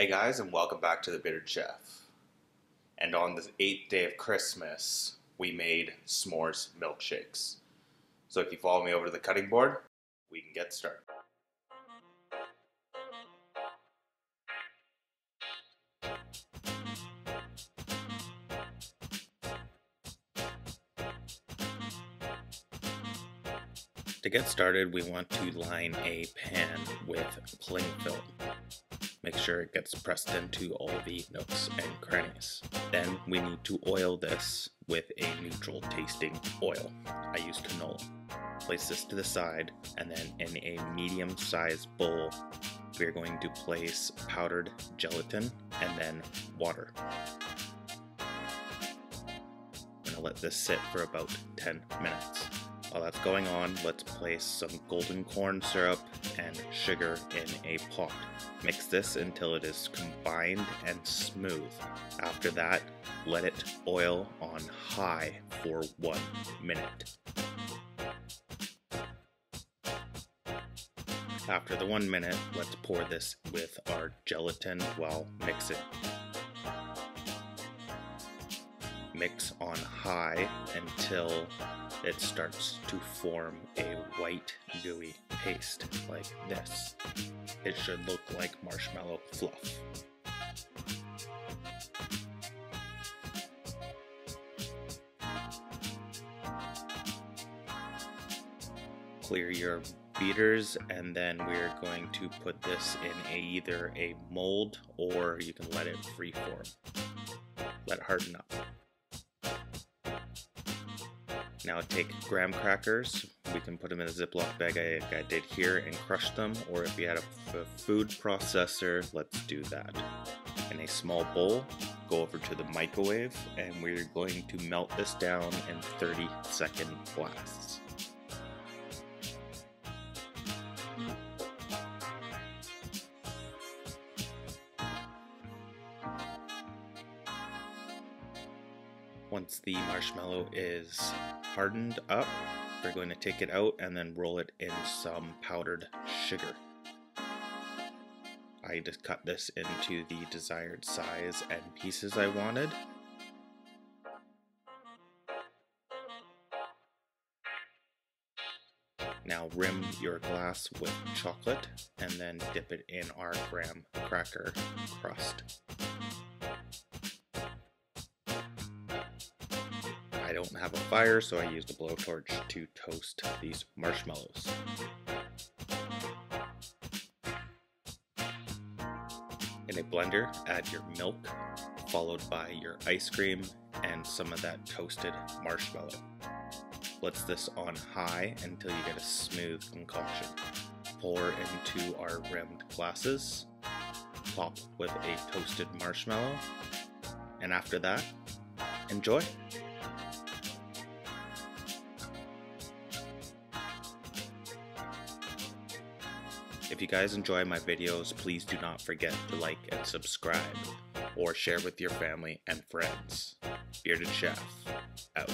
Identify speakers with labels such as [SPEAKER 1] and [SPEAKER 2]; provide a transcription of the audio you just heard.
[SPEAKER 1] Hey guys, and welcome back to the Bearded Chef. And on the 8th day of Christmas, we made s'mores milkshakes. So if you follow me over to the cutting board, we can get started. To get started, we want to line a pan with cling film. Make sure it gets pressed into all the nooks and crannies. Then we need to oil this with a neutral tasting oil. I use canola. Place this to the side, and then in a medium-sized bowl, we're going to place powdered gelatin and then water. I'm going to let this sit for about 10 minutes. While that's going on, let's place some golden corn syrup and sugar in a pot. Mix this until it is combined and smooth. After that, let it oil on high for 1 minute. After the 1 minute, let's pour this with our gelatin while mixing. Mix on high until it starts to form a white gooey paste like this. It should look like marshmallow fluff. Clear your beaters, and then we're going to put this in either a mold or you can let it freeform. Let it harden up. Now take graham crackers, we can put them in a Ziploc bag like I did here and crush them, or if you had a food processor, let's do that. In a small bowl, go over to the microwave, and we're going to melt this down in 30-second blasts. Once the marshmallow is hardened up, we're going to take it out and then roll it in some powdered sugar. I just cut this into the desired size and pieces I wanted. Now rim your glass with chocolate and then dip it in our graham cracker crust. I don't have a fire, so I used a blowtorch to toast these marshmallows. In a blender, add your milk, followed by your ice cream and some of that toasted marshmallow. Blitz this on high until you get a smooth concoction. Pour into our rimmed glasses, top with a toasted marshmallow, and after that, enjoy! If you guys enjoy my videos, please do not forget to like and subscribe, or share with your family and friends. Bearded Chef, out.